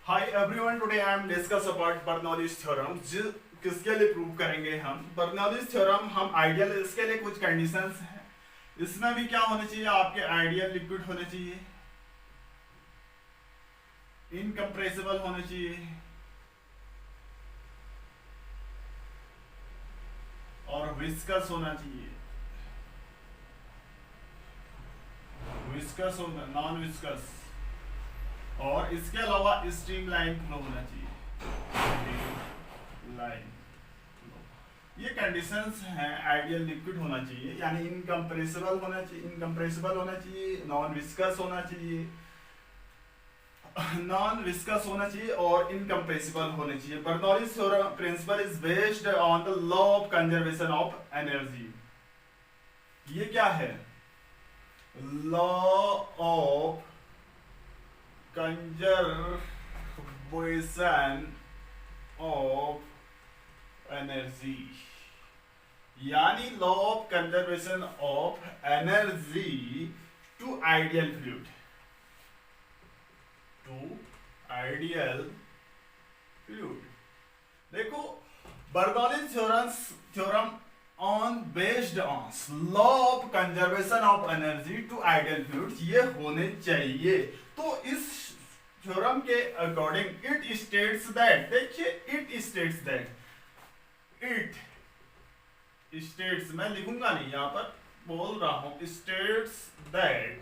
Hi everyone, today I am discuss about Bernoulli's theorem. किसके लिए prove करेंगे हम बर्नौलीज थ्योरम। हम आइडियल, इसके लिए कुछ कंडीशंस हैं। इसमें भी क्या होने चाहिए, आपके आइडियल लिक्विड होने चाहिए, इनकम्प्रेसिबल होने चाहिए और विस्कस होना चाहिए। विस्कस होना, नॉन विस्कस, और इसके अलावा स्ट्रीम लाइन फ्लो होना चाहिए। लाइन, ये कंडीशंस हैं। आइडियल लिक्विड होना चाहिए, यानी इनकम्प्रेसिबल होना चाहिए, नॉन विस्कस होना चाहिए, और इनकम्प्रेसिबल होने चाहिए। Bernoulli's theorem principle is based on the law of conservation of energy. ये क्या है? Law of conservation of energy, यानी law of conservation of energy to ideal fluid, देखो, Bernoulli's theorem on based on law of conservation of energy to ideal fluids, ये होने चाहिए। तो इस थ्योरम के अकॉर्डिंग इट स्टेट्स दैट, देखिए, it states, मैं लिखूंगा नहीं, यहां पर बोल रहा हूं, it states that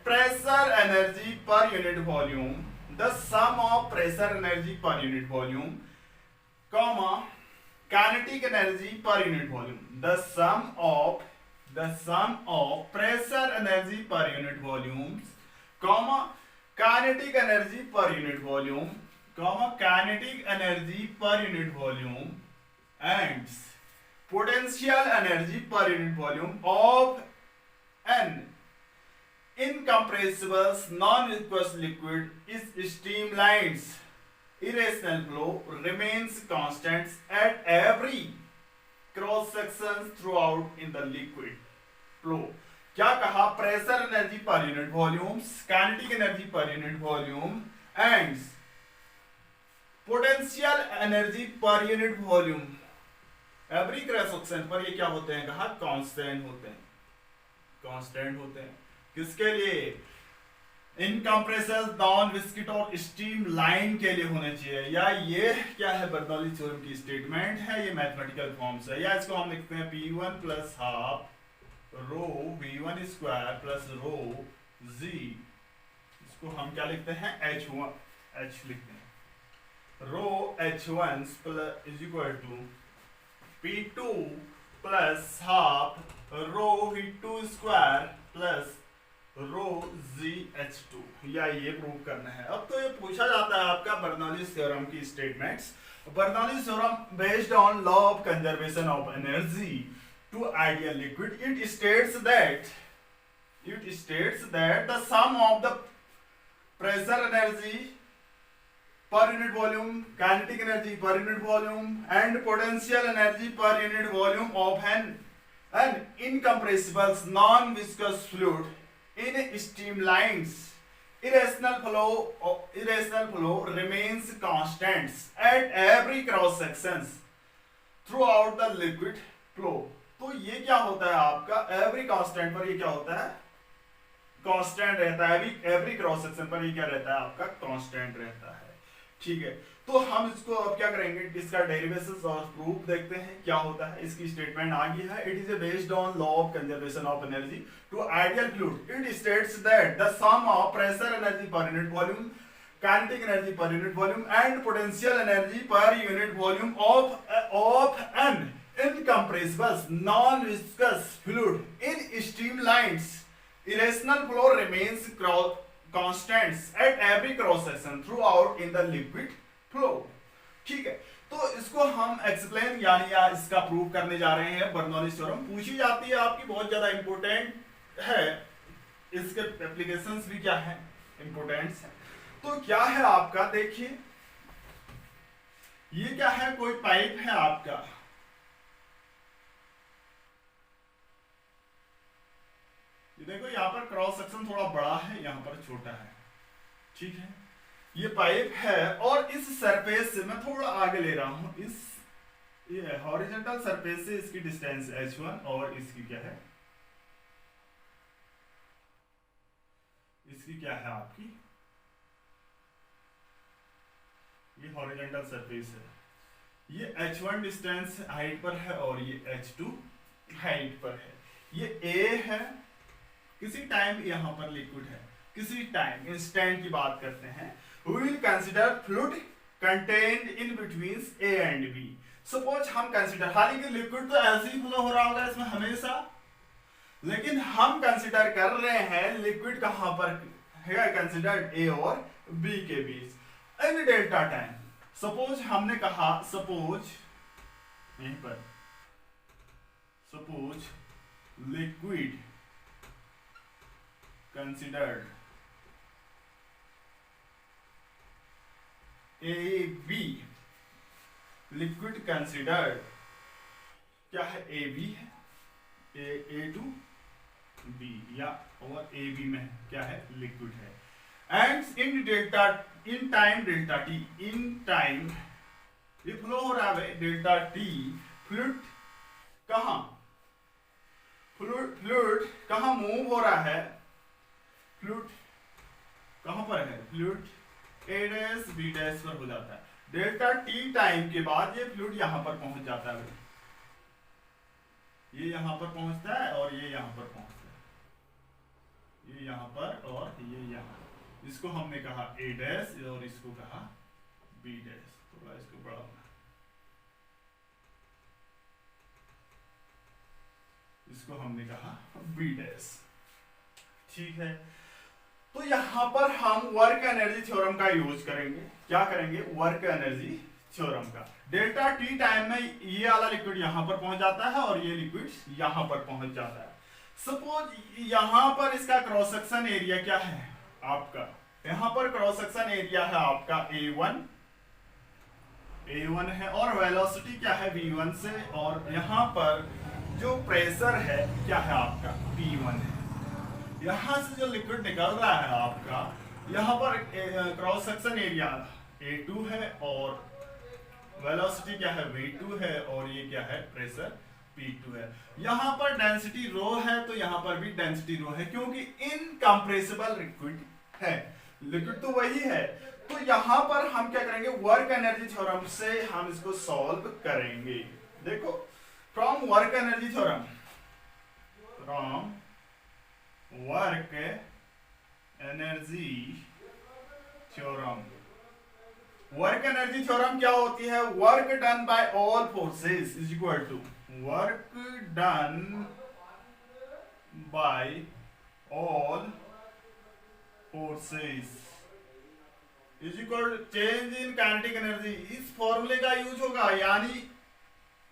pressure energy per unit volume, the sum of pressure energy per unit volume, comma, kinetic energy per unit volume, the sum of pressure energy per unit volumes, comma, kinetic energy per unit volume, and potential energy per unit volume of an incompressible non-viscous liquid is streamlined irrational flow remains constant at every cross section throughout in the liquid flow। क्या कहा? Pressure energy per unit volume, kinetic energy per unit volume and potential energy per unit volume every cross section पर ये क्या होते हैं? कहा constant होते हैं। किसके लिए? इनकम्प्रेसिबल, नॉन विस्कस और स्ट्रीम लाइन के लिए होने चाहिए। या ये क्या है? बर्नौलीज थ्योरम की स्टेटमेंट है, ये मैथमेटिकल फॉर्म्स है। या इसको हम लिखते हैं P1 plus half rho V1 square plus rho Z, इसको हम क्या लिखते हैं? H लिखते हैं। Rho H1 is equal to P2 plus half rho V2 square plus rho ZH2, या ये प्रूव करना है। अब तो ये पूछा जाता है आपका बर्नौलीज थ्योरम की statements. Bernoulli's theorem based on law of conservation of energy to ideal liquid, it states that the sum of the pressure energy per unit volume, kinetic energy per unit volume and potential energy per unit volume of an incompressible non-viscous fluid in streamlines irrational flow remains constant at every cross sections throughout the liquid flow। तो ये क्या होता है आपका? Every constant पर ये क्या होता है? कांस्टेंट रहता है। एवरी क्रॉस सेक्शन पर ये क्या रहता है? आपका कांस्टेंट रहता है। ठीक है, तो हम इसको अब क्या करेंगे? इसका डेरिवेशंस और प्रूफ देखते हैं क्या होता है। इसकी स्टेटमेंट आ गई है। It is based on law of conservation of energy to ideal fluid, it states that the sum of pressure energy per unit volume, kinetic energy per unit volume and potential energy per unit volume of an incompressible non viscous fluid in streamlines irrational flow remains constants at every cross section throughout in the liquid flow। ठीक है, तो इसको हम explain यानी या इसका prove करने जा रहे हैं। बर्नौलीज थ्योरम पूछी जाती है आपकी, बहुत ज्यादा इंपोर्टेंट है। इसके एप्लीकेशंस भी क्या है? इंपोर्टेंट है। तो क्या है आपका? देखिए, ये क्या है? कोई पाइप है आपका, देखो, यहाँ पर क्रॉस सेक्शन थोड़ा बड़ा है, यहाँ पर छोटा है। ठीक है, ये पाइप है और इस सरफेस से मैं थोड़ा आगे ले रहा हूं, इस ये हॉरिजॉन्टल सरफेस से इसकी डिस्टेंस h1 और इसकी क्या है, इसकी क्या है आपकी, ये हॉरिजॉन्टल सरफेस है, ये h1 डिस्टेंस हाइट पर है और ये h2 हाइट पर है, ये a है, किसी टाइम यहां पर लिक्विड है, किसी टाइम इंस्टेंट की बात करते हैं, we will consider fluid contained in between A and B. Suppose हम कंसिडर, हालांकि लिक्विड तो ऐसे ही फ्लो हो रहा होगा इसमें हमेशा, लेकिन हम कंसिडर कर रहे हैं लिक्विड कहां पर है, कंसिडर्ड ए और बी के बीच इन डेल्टा टाइम। सपोज हमने कहा, सपोज यहीं पर, suppose liquid considered A B, liquid considered क्या है, ए बी है, ए टू बी, या और ए बी में क्या है, लिक्विड है, and in delta, in time delta T, in time ये फ्लो हो रहा है डेल्टा टी, फ्लूइड कहां, फ्लूइड कहां मूव हो रहा है, फ्लूइड कहां पर है, फ्लूइड ए डैश बी डैश पर हो जाता है, डेल्टा टी टाइम के बाद ये फ्लूइड यहां पर पहुंच जाता है, ये यहां पर पहुंचता है और ये यहां पर पहुंचता है, ये यहां पर और ये यहां, इसको हमने कहा ए डैश और इसको कहा बी डैश, थोड़ा इसको बढ़ाना, इसको हमने कहा बी डैश, ठीक है। तो यहां पर हम वर्क एनर्जी थ्योरम का यूज करेंगे, क्या करेंगे, वर्क एनर्जी थ्योरम का। डेल्टा टी टाइम में ये वाला लिक्विड यहां पर पहुंच जाता है और ये लिक्विड यहां पर पहुंच जाता है। सपोज यहां पर इसका क्रॉस सेक्शन एरिया क्या है आपका, यहां पर क्रॉस सेक्शन एरिया है आपका A1 है और वेलोसिटी क्या है V1 से, और यहां पर जो प्रेशर है क्या है आपका P1 है। यहां से जो लिक्विड निकल रहा है आपका, यहां पर क्रॉस सेक्शन एरिया A2 है और वेलोसिटी क्या है V2 है और ये क्या है प्रेशर P2 है। यहां पर डेंसिटी रो है तो यहां पर भी डेंसिटी रो है, क्योंकि इनकंप्रेसिबल लिक्विड है, लिक्विड तो वही है। तो यहां पर हम क्या करेंगे, वर्क एनर्जी थ्योरम से हम इसको सॉल्व करेंगे। देखो, from work energy theorem, from work energy theorem, work energy theorem क्या होती है, work done by all forces is equal to work done by all forces is equal change in kinetic energy. इस फॉर्मूले का use होगा, यानी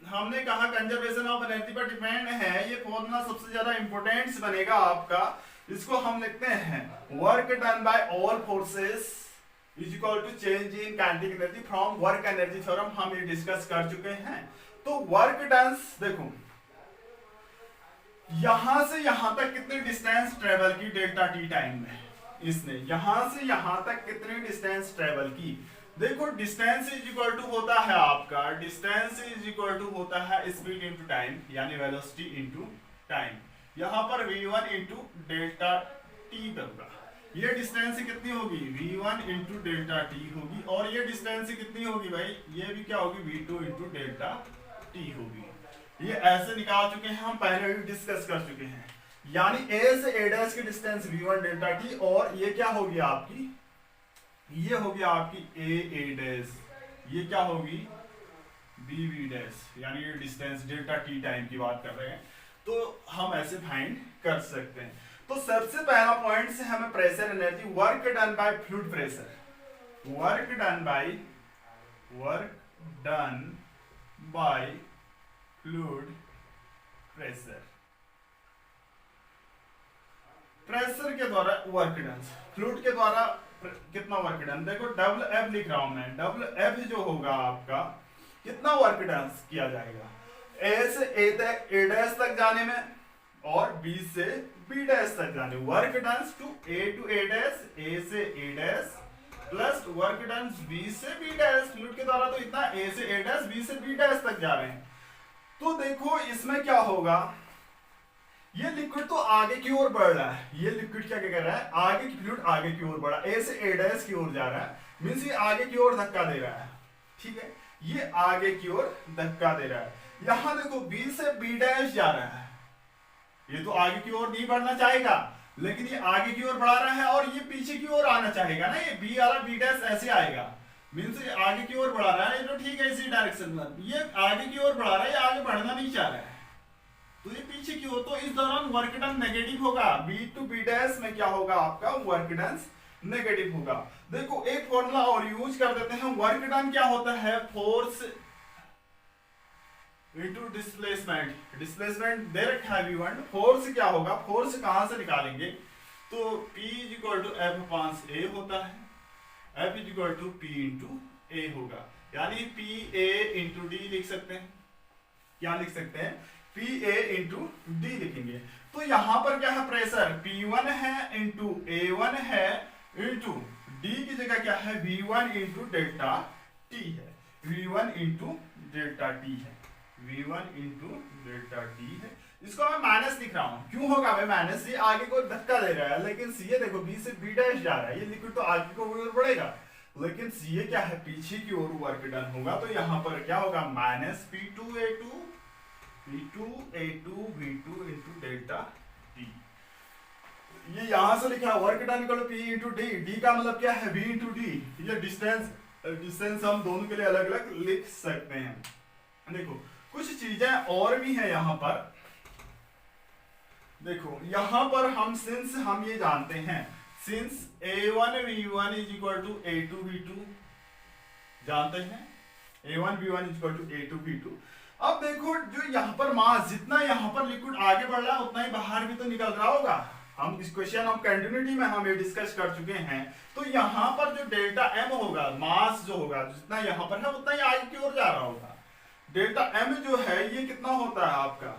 हमने कहा कंजर्वेशन ऑफ एनर्जी पर डिपेंड है, ये फॉर्मूला सबसे ज्यादा इंपॉर्टेंट बनेगा आपका। इसको हम लिखते हैं work done by all forces is equal to change in kinetic energy from work energy theorem. हम ये डिस्कस कर चुके हैं। तो वर्क डन, देखो यहां से यहां तक कितनी डिस्टेंस ट्रेवल की डेल्टा टी टाइम में, इसने यहां से यहां तक कितनी डिस्टेंस ट्रेवल की। देखो डिस्टेंस इज इक्वल टू होता है आपका, डिस्टेंस इज इक्वल टू होता है स्पीड इनटू टाइम, यानी वेलोसिटी इनटू टाइम। यहां पर v1 इनटू डेल्टा टी होगा। ये डिस्टेंस कितनी होगी, v1 इनटू डेल्टा टी होगी, और ये डिस्टेंस कितनी होगी भाई, ये भी क्या होगी, v2 इनटू डेल्टा टी होगी। ये ऐसे निकाल चुके हैं हम, पहले भी डिस्कस कर चुके हैं। यानी A से A डैश की डिस्टेंस v1 डेल्टा टी, और ये क्या होगी आपकी, ये होगी आपकी A डैश, ये क्या होगी B डैश, यानी ये डिस्टेंस डेल्टा टी टाइम की बात कर रहे हैं। तो हम ऐसे फाइंड कर सकते हैं। तो सबसे पहला पॉइंट से हमें pressure energy, work done by fluid pressure, work done by fluid pressure, pressure के द्वारा वर्क डन, फ्लूइड के द्वारा कितना वर्क डन। देखो डब्ल्यू एफ लिख रहा हूं मैं, डब्ल्यू एफ जो होगा आपका, कितना वर्क डन किया जाएगा, ए से ए तक, ए डैश तक जाने में और B से B डैश तक जाने, work done to A dash, A से A dash plus work done B से B डैश, फ्लूइड के द्वारा तो इतना A से A डैश, B से B डैश तक जा रहे हैं। तो देखो इसमें क्या होगा, ये लिक्विड तो आगे की ओर बढ़ रहा है, ये लिक्विड क्या कर रहा है, आगे की फ्लूइड आगे की ओर बढ़ा, A से A डैश की ओर जा रहा है, मींस ये आगे की ओर धक्का दे रहा है, ठीक है, ये आगे की ओर धक्का दे रहा है। यहां देखो B से B डैश जा रहा है, ये तो आगे की ओर नहीं बढ़ना चाहेगा, लेकिन ये आगे की ओर बढ़ा रहा है और ये पीछे की ओर आना चाहेगा ना, ये B वाला B डैश ऐसे आएगा, मींस ये आगे की ओर बढ़ा रहा है, ये तो ठीक है इसी डायरेक्शन में, ये आगे की ओर बढ़ा रहा है, ये आगे बढ़ना नहीं चाह रहा है, तो ये पीछे की ओर, तो इस दौरान वर्क डन नेगेटिव होगा, B टू B डैश में क्या होगा आपका, वर्क डन नेगेटिव होगा। देखो एक फॉर्मूला और यूज कर देते हैं, वर्क डन क्या होता है, फोर्स इनटू डिस्प्लेसमेंट, डिस्प्लेसमेंट दे रखा है V1, फोर्स क्या होगा, फोर्स कहां से निकालेंगे, तो P is equal to F upon A होता है, F is equal to P into A होगा, यानी PA इंटू D लिख सकते हैं, क्या लिख सकते हैं, PA इंटू D लिखेंगे। तो यहां पर क्या है, प्रेशर P1 है इंटू A1 है इंटू D की जगह क्या है, V1 इंटू डेल्टा T है, V1 इंटू डेल्टा T है, V1 इंटू डेल्टा T है। इसको मैं माइनस लिख रहा हूं, क्यों होगा भाई माइनस, ये आगे को धक्का दे रहा है, लेकिन सीए देखो B से B डैश जा रहा है, ये लिक्विड तो आगे को ओर बढ़ेगा, लेकिन सीए क्या है, पीछे की ओर वर्क डन होगा, तो यहां पर क्या होगा, minus P2A2 V2 into delta T। ये यहां से लिखा है work done equal P into D, D का मतलब क्या है, V इंटू D, ये डिस्टेंस हम दोनों के लिए अलग अलग लिख सकते हैं। देखो कुछ चीजें और भी हैं यहां पर, देखो यहां पर हम सिंस हम ये जानते हैं, since A1 V1 is equal to A2 V2 जानते हैं, A1 V1 is equal to A2 V2। अब देखो जो यहाँ पर मास, जितना यहाँ पर लिक्विड आगे बढ़ रहा है उतना ही बाहर भी तो निकल रहा होगा, हम इस क्वेश्चन ऑफ कंटिन्यूटी में हम ये डिस्कस कर चुके हैं। तो यहाँ पर जो डेल्टा एम होगा, मास जो होगा जितना यहाँ पर है उतना ही आगे की ओर जा रहा होगा। डेल्टा एम जो है ये कितना होता है आपका,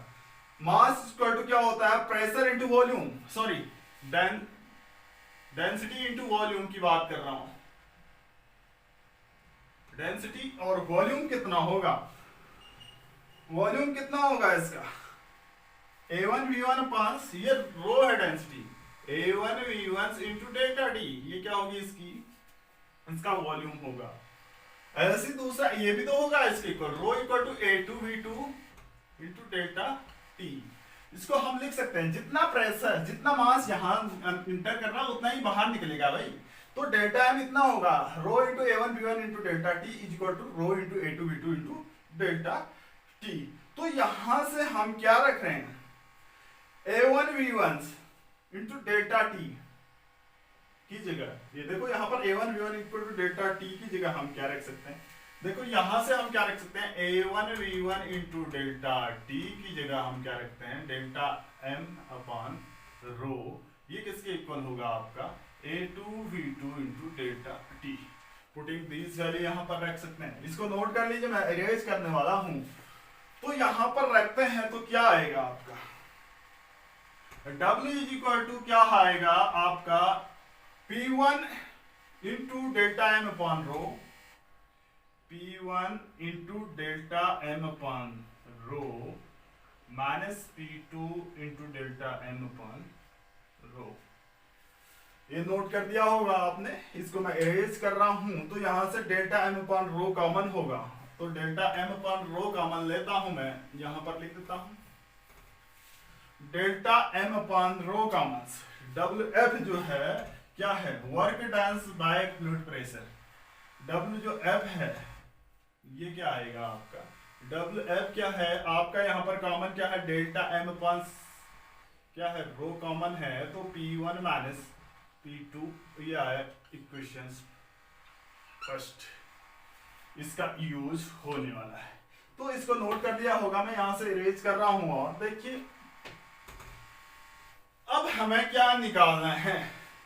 मास इक्वल टू क्या होता है, pressure into volume, sorry density into volume की बात कर रहा हूं, डेंसिटी और वॉल्यूम कितना होगा, वॉल्यूम कितना होगा इसका, A1 V1 अपॉन, ये रो है density, A1 V1 into delta D, ये क्या होगी इसकी, इसका वॉल्यूम होगा। ऐसे दूसरा ये भी तो होगा इसके equal, rho equal to A2 V2 into delta T। इसको हम लिख सकते हैं, जितना प्रेशर जितना मास यहाँ इंटर कर रहा है उतना ही बाहर निकलेगा भाई, तो डेल्टा एम इतना होगा, rho into A1 V1 into delta T is equal to rho into A2 V2 into delta T। तो यहां से हम क्या रख रहे हैं, A1 V1 into delta T की जगह, ये देखो यहाँ पर A1 V1 equal to delta T की जगह हम क्या रख सकते हैं, देखो यहां से हम क्या रख सकते हैं, A1 V1 into delta T की जगह हम क्या रखते हैं, डेल्टा M अपॉन रो, ये किसके इक्वल होगा आपका, A2 V2 into delta T। Putting this value यहाँ पर रख सकते हैं, इसको नोट कर लीजिए, मैं इरेज करने वाला हूं। तो यहां पर रखते हैं तो क्या आएगा आपका, W इज इक्वल टू क्या आएगा आपका, P1 into delta M upon rho, P1 into delta M upon rho minus P2 into delta M upon rho. ये नोट कर दिया होगा आपने, इसको मैं इरेज कर रहा हूं, तो यहां से delta M upon rho common होगा, तो delta M upon rho common लेता हूं मैं, यहां पर लिख देता हूं delta M upon rho common, WF जो है क्या है, work done by fluid pressure, W जो F है ये क्या आएगा आपका, WF क्या है आपका, यहां पर कॉमन क्या है, डेल्टा एम अपॉन क्या है, रो कॉमन है, तो P1 माइनस P2, ये आया इक्वेशन फर्स्ट, इसका यूज होने वाला है। तो इसको नोट कर दिया होगा, मैं यहां से इरेज कर रहा हूं। और देखिए अब हमें क्या निकालना है,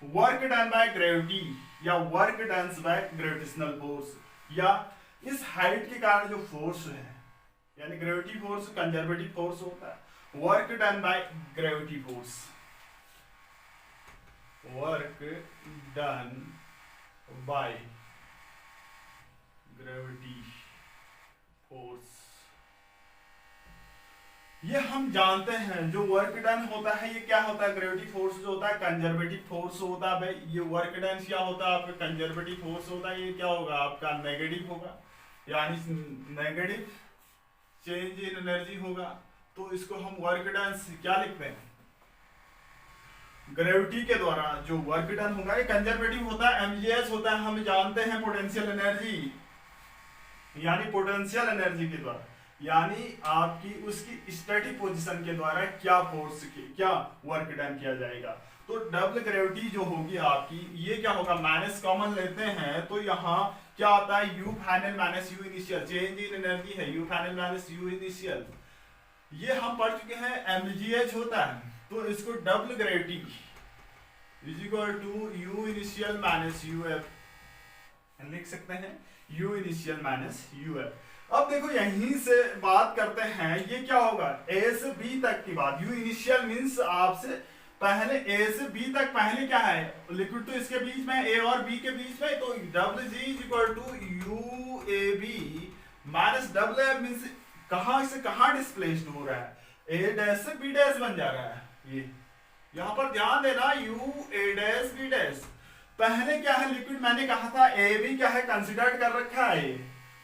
वर्क डन बाय ग्रेविटी या work done by gravitational force, या इस हाइट के कारण जो फोर्स है, यानी ग्रेविटी फोर्स कंजर्वेटिव फोर्स होता है, work done by gravity force, work done by gravity force. ये हम जानते हैं जो वर्क डन होता है ये क्या होता है, ग्रेविटी फोर्स जो होता है कंजर्वेटिव फोर्स होता है भाई। ये वर्क डन क्या होता है आपका कंजर्वेटिव फोर्स होता है, ये क्या होगा आपका नेगेटिव होगा, यानी नेगेटिव चेंज इन एनर्जी होगा। तो इसको हम वर्क डन क्या लिखते हैं, ग्रेविटी के द्वारा जो वर्क डन होगा ये कंजर्वेटिव होता है, एमजीएच होता है। हम जानते हैं पोटेंशियल एनर्जी, यानी पोटेंशियल एनर्जी के द्वारा, यानी आपकी उसकी स्टैटिक पोजीशन के द्वारा क्या फोर्स क्या वर्क डन किया जाएगा। तो डबल ग्रेविटी जो होगी आपकी, ये क्या होगा माइनस कॉमन लेते हैं तो यहाँ क्या आता है U final minus U initial, change in energy है U final minus U initial. ये हम पढ़ चुके हैं एमजीएच होता है, तो इसको double gravity is equal to U initial minus U F लिख सकते हैं, U initial minus U F. अब देखो यहीं से बात करते हैं, ये क्या होगा ए से बी तक की बात, यू इनिशियल मींस आपसे पहले ए से बी तक पहले क्या है लिक्विड, तो इसके बीच में ए और बी के बीच में, तो W G is equal to U A B minus W F means कहां से कहां डिस्प्लेस्ड हो रहा है, ए डैश से बी डैश बन जा रहा है। ये यहां पर ध्यान देना U A dash B dash, पहले क्या है लिक्विड मैंने कहा था ए बी क्या है कंसिडर्ड कर रखा है,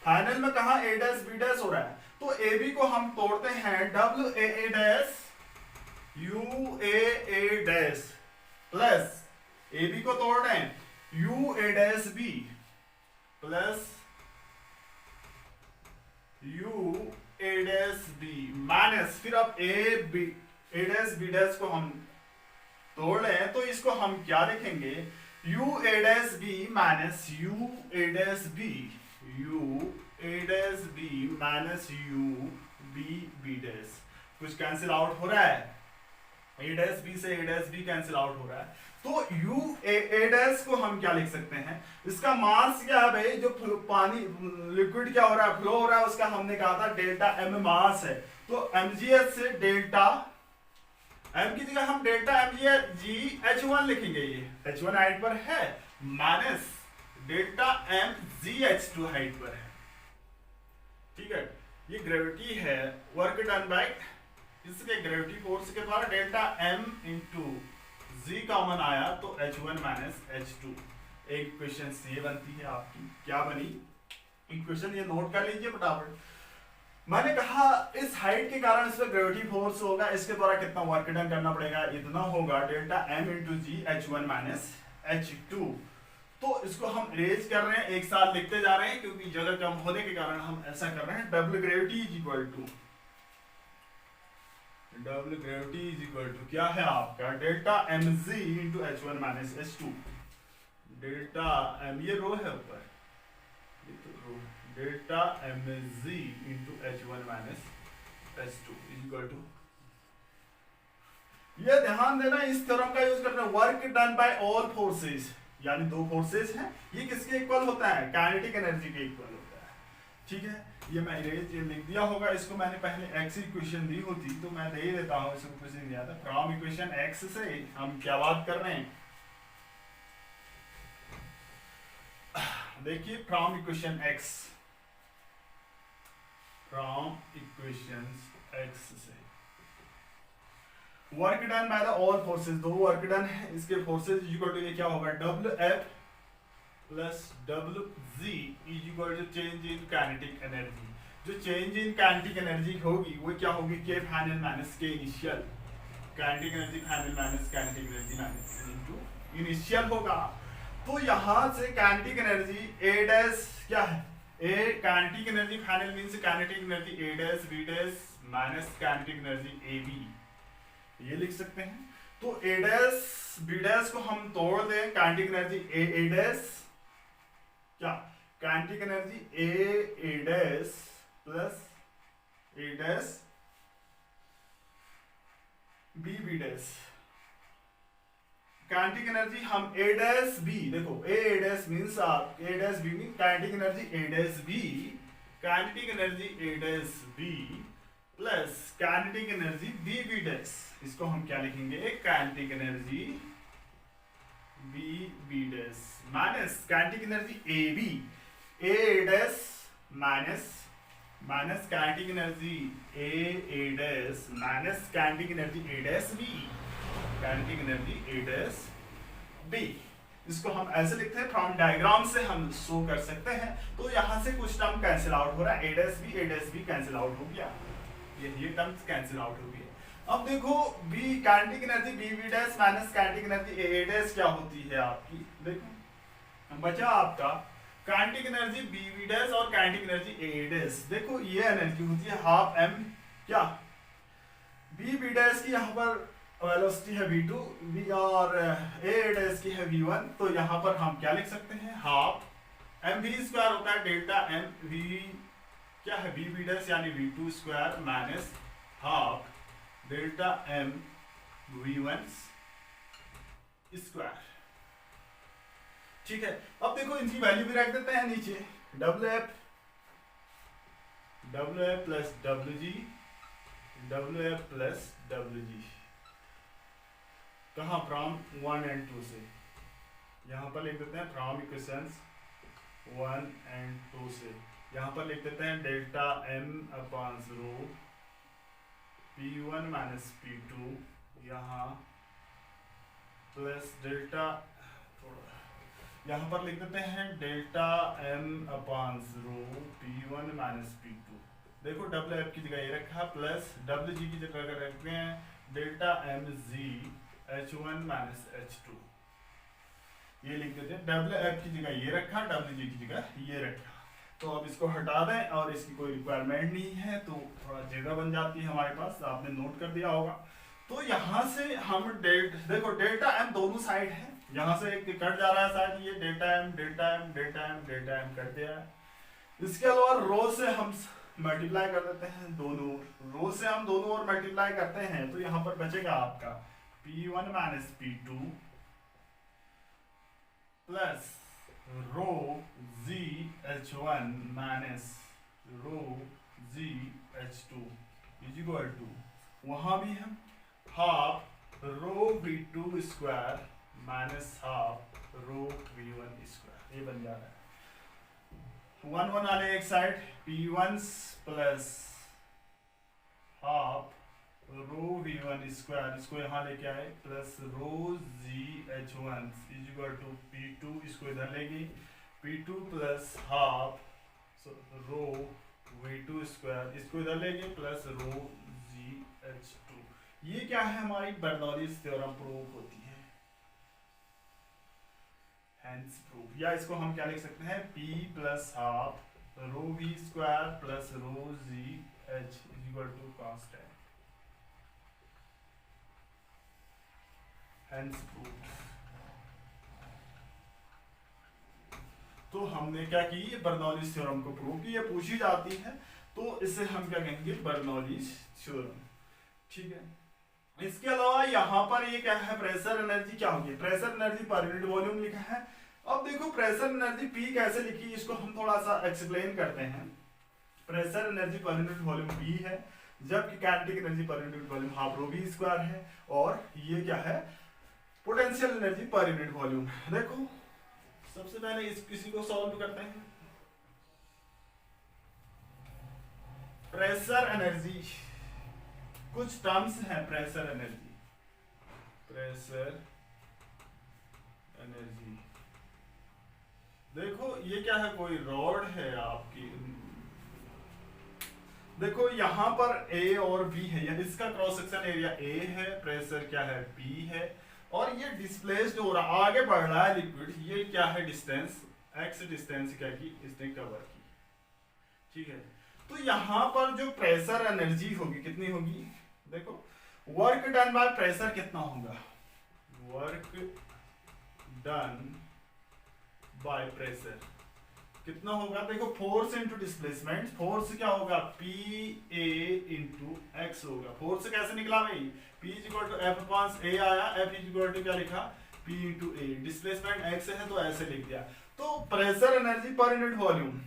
फाइनल में कहा ए डैश बी डैश हो रहा है, तो ए बी को हम तोड़ते हैं W A dash U A dash plus A B को तोड़ रहे हैं U A dash B plus U A dash B minus, फिर अब ए डैश बी डैश को हम तोड़ रहे हैं तो इसको हम क्या लिखेंगे U A dash B minus U A dash B, U A dash B minus U B B dash, कुछ कैंसिल आउट हो रहा है, ए डैश बी से A dash B cancel out हो रहा है, तो यू ए डैश को हम क्या लिख सकते हैं, इसका मास क्या है भाई, जो पानी लिक्विड क्या हो रहा है फ्लो हो रहा है उसका हमने कहा था डेल्टा एम मास है, तो एमजीएच से डेल्टा एम की जगह हम delta M G H one लिखेंगे, ये एच वन हाइट पर है minus delta M G H two height पर है, ठीक है। ये ग्रेविटी है वर्क डन बाय इसके ग्रेविटी फोर्स के द्वारा delta M into G common आया तो H one minus H two. एक क्वेश्चन ये बनती है आपकी, क्या बनी इक्वेशन, ये नोट कर लीजिए फटाफट। मैंने कहा इस हाइट के कारण इस पर ग्रेविटी फोर्स होगा, इसके द्वारा कितना वर्क डन करना पड़ेगा, इतना होगा delta M into G H one minus H two. तो इसको हम रेज कर रहे हैं, एक साथ लिखते जा रहे हैं क्योंकि जगह कम होने के कारण हम ऐसा कर रहे हैं। Double gravity is equal to क्या है आपका delta M G into H one minus H two, delta M ये रो है ऊपर, ये तो rho, delta M G into H one minus H two is equal to, ये ध्यान देना इस तरह का यूज करना, work done by all forces, यानी दो फोर्सेस हैं, ये किसके इक्वल होता है काइनेटिक एनर्जी के इक्वल होता है, ठीक है। ये मैं इरेज लिख दिया होगा, इसको मैंने पहले एक्स इक्वेशन दी होती तो मैं दे ही देता हूं, इसको कुछ नहीं दिया था। फ्रॉम इक्वेशन एक्स से हम क्या बात कर रहे हैं, देखिए from equation X, from equations X से work done by the all forces, दो वर्क डन है इसके फोर्सेस इक्वल टू ये क्या होगा W F plus W G is equal to change in kinetic energy. जो चेंज इन काइनेटिक एनर्जी होगी वो क्या होगी K final minus K initial, kinetic energy final minus kinetic energy minus into initial होगा। तो यहां से काइनेटिक एनर्जी ए डैश क्या है, A kinetic energy final means kinetic energy A dash B dash minus kinetic energy A B, ये लिख सकते हैं। तो ए डैश बी डैश को हम तोड़ दें, काइनेटिक एनर्जी ए डैश क्या kinetic energy A dash plus A dash B B dash, kinetic energy हम ए डैश बी, देखो ए डैश मींस आप A dash B mean kinetic energy A dash B, kinetic energy A dash B plus kinetic energy B B dash, इसको हम क्या लिखेंगे, kinetic energy B B dash minus kinetic energy A B A dash minus kinetic energy A dash minus kinetic energy A dash B, kinetic energy A dash B. इसको हम ऐसे लिखते हैं, from diagram से हम शो कर सकते हैं। तो यहां से कुछ टर्म कैंसिल आउट हो रहा है, A dash B cancel out हो गया, ये टर्म्स कैंसिल आउट हो गए। अब देखो B kinetic energy B B dash minus kinetic energy A dash क्या होती है आपकी, देखो बचा आपका kinetic energy B B dash और काइनेटिक एनर्जी ए डैश। देखो ये एनर्जी होती है हाफ एम क्या बी बी डैश की, यहाँ पर वेलोसिटी है v2 v और a डैश की है v1, तो यहाँ पर हम क्या लिख सकते हैं, हाफ एम वी स्क्वायर होता है डेल्टा एम वी क्या है बी बी डैश यानी v2 square minus half delta M v1 square. ठीक है, अब देखो इनकी वैल्यू भी रख देते हैं नीचे, डब्ल्यू एफ प्लस डब्ल्यू जी, डब्ल्यू एफ प्लस डब्ल्यू जी, कहाँ फ्रॉम 1 and 2 से, यहाँ पर लिख देते हैं फ्रॉम इक्वेशंस 1 and 2 से, यहाँ पर लिख देते हैं delta M upon rho P1 minus P2, यहाँ प्लस डेल्टा, यहाँ पर लिख देते हैं delta M upon rho P1 minus P2। देखो डब्ल्यू एफ की जगह ये रखा प्लस डब्ल्यू जी की जगह रखते हैं डेल्टा एम जी H1 माइनस H2, ये लिख देते हैं। डब्ल्यू एफ की जगह ये रखा, डब्ल्यू जी की जगह ये रखा। तो अब इसको हटा दें और इसकी कोई रिक्वायरमेंट नहीं है, तो थोड़ा जगह बन जाती है हमारे पास, आपने नोट कर दिया होगा। तो यहाँ से हम देखो डेल्टा एम दोनों साइड है, यहाँ से एक कट जा रहा है साइड, ये delta M delta M delta M delta M cut दिया है। इसके अलावा रो से हम मल्टीप्लाई कर देते हैं, दोनों रो से हम दोनों ओर मल्टीप्लाई करते हैं, तो यहाँ पर बचेगा आपका P1 minus P2 plus rho G H1 minus rho G H2 is equal to, वहां भी हम half rho V2 square minus half rho V1 square, ये बन जा रहा है। 1 1 वाले एक side P1 plus half rho V1 square, इसको यहाँ लेके आए plus rho G H1 is equal to P2, इसको इधर लेंगे P2 plus half rho V2 square, इसको इधर लेंगे प्लस रो जी H2। ये क्या है, हमारी बर्नौलीज थ्योरम प्रूव होती है, हेंस प्रूव। या इसको हम क्या लिख सकते हैं, P plus half rho V square plus rho G H is equal to constant, hence proved. तो हमने क्या की, बर्नौलीज थ्योरम को प्रूव की, ये पूछी जाती है, तो इसे हम क्या कहेंगे, बर्नौलीज थ्योरम। ठीक है, इसके अलावा यहाँ पर ये क्या है, प्रेशर एनर्जी क्या होगी, pressure energy per unit volume लिखा है। अब देखो प्रेशर एनर्जी P कैसे लिखी, इसको हम थोड़ा सा एक्सप्लेन करते हैं। Pressure energy per unit volume P है, जबकि kinetic energy per unit volume half rho V square है, और ये क्या है, potential energy per unit volume. देखो सबसे पहले किसी को सॉल्व करते हैं, प्रेशर एनर्जी, कुछ टर्म्स हैं प्रेशर एनर्जी, प्रेशर एनर्जी। देखो ये क्या है, कोई रॉड है आपकी, देखो यहाँ पर A और B है, यानी इसका क्रॉस सेक्शन एरिया A है, प्रेशर क्या है P है, और ये डिस्प्लेस्ड हो रहा, आगे बढ़ रहा है लिक्विड, ये क्या है डिस्टेंस x डिस्टेंस क्या की, इसने कवर की। ठीक है, तो यहाँ पर जो प्रेशर एनर्जी होगी कितनी होगी, देखो वर्क डन बाय प्रेशर कितना होगा, वर्क डन बाय प्रेशर कितना होगा, देखो फोर्स इनटू डिस्प्लेसमेंट, फोर्स क्या होगा P A इनटू x होगा। फोर्स कैसे निकला भाई, P is equal to F upon A आया, F इज इक्वल टू क्या लिखा P into A, displacement x है तो ऐसे लिख दिया। तो pressure energy per unit volume,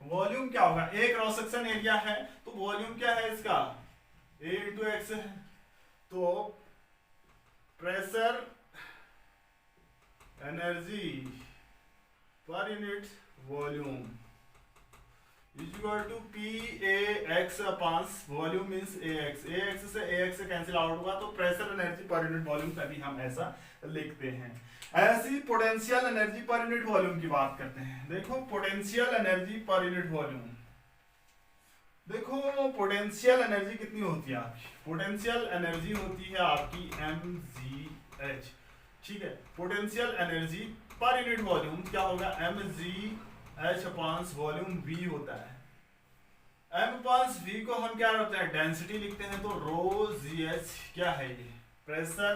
volume क्या होगा, ए क्रॉस सेक्शन एरिया है तो वॉल्यूम क्या है इसका, ए इंटू एक्स है। तो pressure energy per unit volume is equal to P A X upon volume means A X से कैंसिल आउट होगा, तो pressure energy per unit volume तभी हम ऐसा लिखते हैं। ऐसी potential energy per unit volume की बात करते हैं। देखो potential energy per unit volume, देखो पोटेंशियल एनर्जी कितनी होती है आपकी, पोटेंशियल एनर्जी होती है आपकी mgh, ठीक है। Potential energy per unit volume क्या होगा, mgh अपॉन वॉल्यूम v होता है। m अपॉन v को हम क्या करते हैं, डेंसिटी लिखते हैं, तो रो जी एच क्या है, ये pressure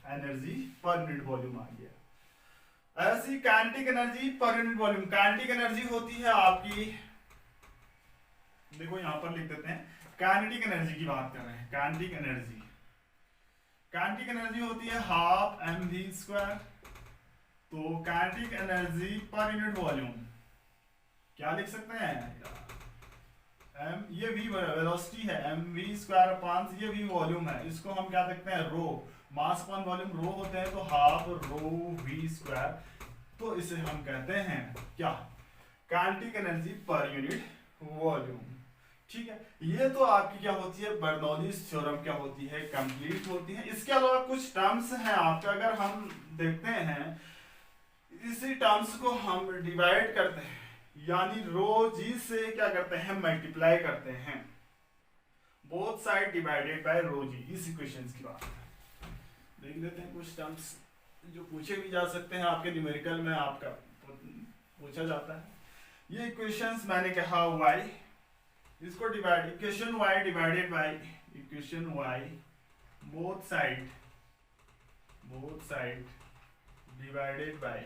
energy per unit volume आ गया। ऐसी kinetic energy per unit volume, kinetic energy होती है आपकी, देखो यहां पर लिख देते हैं, काइनेटिक एनर्जी की बात कर रहे हैं। काइनेटिक एनर्जी होती है हाफ mv²। तो kinetic energy per unit volume क्या लिख सकते हैं, m ये v वेलोसिटी है, mv² अपॉन ये v वॉल्यूम है, इसको हम क्या देखते हैं, रो, मास अपॉन वॉल्यूम रो होते हैं, तो हाफ रो v², तो इसे हम कहते हैं क्या, kinetic energy per unit volume, ठीक है। ये तो आपकी क्या होती है, बर्नौलीज थ्योरम क्या होती है, कंप्लीट होती है। इसके अलावा कुछ टर्म्स हैं आपके, अगर हम देखते हैं इसी टर्म्स को हम डिवाइड करते हैं, यानी रो जी से क्या करते हैं, मल्टीप्लाई करते हैं, बोथ साइड डिवाइडेड बाय रो जी। इस इक्वेशंस की बात देख लेते हैं, कुछ टर्म्स जो पूछे भी जा सकते हैं आपके न्यूमेरिकल में, आपका पूछा जाता है। ये इक्वेशंस मैंने कहा y, इसको divide, equation y divided by equation y, both side divided by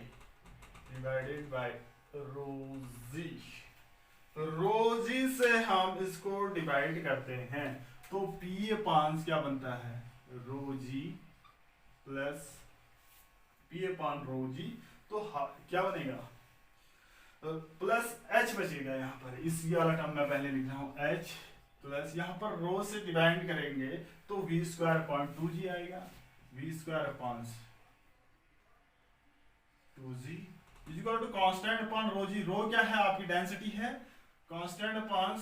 रोजी से हम इसको डिवाइड करते हैं, तो p अपॉन क्या बनता है, रोजी प्लस p अपॉन रोजी, तो क्या बनेगा, प्लस h बचेगा यहाँ पर, इस वाला टर्म मैं पहले लिख रहा हूँ, h प्लस यहाँ पर रो से डिवाइड करेंगे तो v² अपॉन 2g आएगा, v² upon 2g is equal to constant upon rho G. Rho क्या है आपकी, डेंसिटी है, constant upon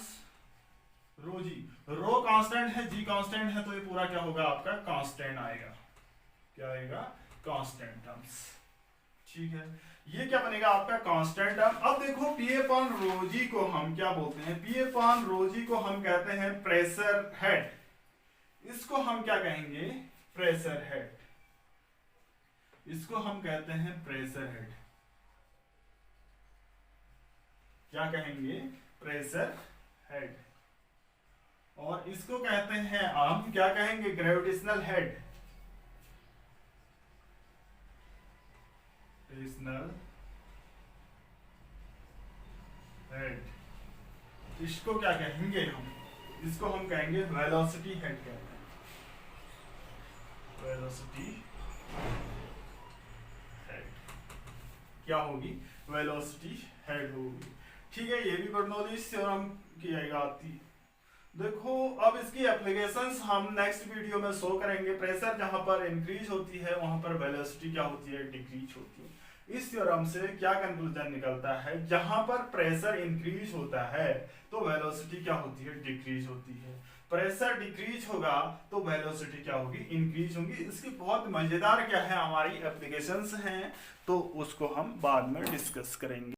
rho G, rho constant है, जी कांस्टेंट है, तो ये पूरा क्या होगा आपका, कांस्टेंट आएगा, क्या आएगा, कांस्टेंट टर्म्स, ठीक है। ये क्या बनेगा आपका कांस्टेंट टर्म। अब देखो P अपॉन रो जी को हम क्या बोलते हैं, P अपॉन रो जी को हम कहते हैं प्रेशर हेड, इसको हम क्या कहेंगे, प्रेशर हेड, इसको हम कहते हैं प्रेशर हेड, क्या कहेंगे, प्रेशर हेड। और इसको कहते हैं हम क्या कहेंगे, ग्रेविटेशनल हेड, ग्रेविटेशनल हेड। इसको क्या कहेंगे हम, इसको हम कहेंगे वेलोसिटी हेड, कहते हैं वेलोसिटी हेड, क्या होगी, वेलोसिटी हेड होगी, ठीक है। ये भी बर्नौलीज थ्योरम की आती। देखो अब इसकी एप्लीकेशंस हम नेक्स्ट वीडियो में शो करेंगे। प्रेशर जहां पर इंक्रीज होती है वहां पर वेलोसिटी क्या होती है, डिक्रीज होती है। इस थ्योरम से क्या कंक्लूजन निकलता है, जहां पर प्रेशर इंक्रीज होता है तो वेलोसिटी क्या होती है, डिक्रीज होती है। प्रेशर डिक्रीज होगा तो वेलोसिटी क्या होगी, इंक्रीज होगी। इसकी बहुत मजेदार क्या है हमारी एप्लीकेशंस हैं, तो उसको हम बाद में डिस्कस करेंगे।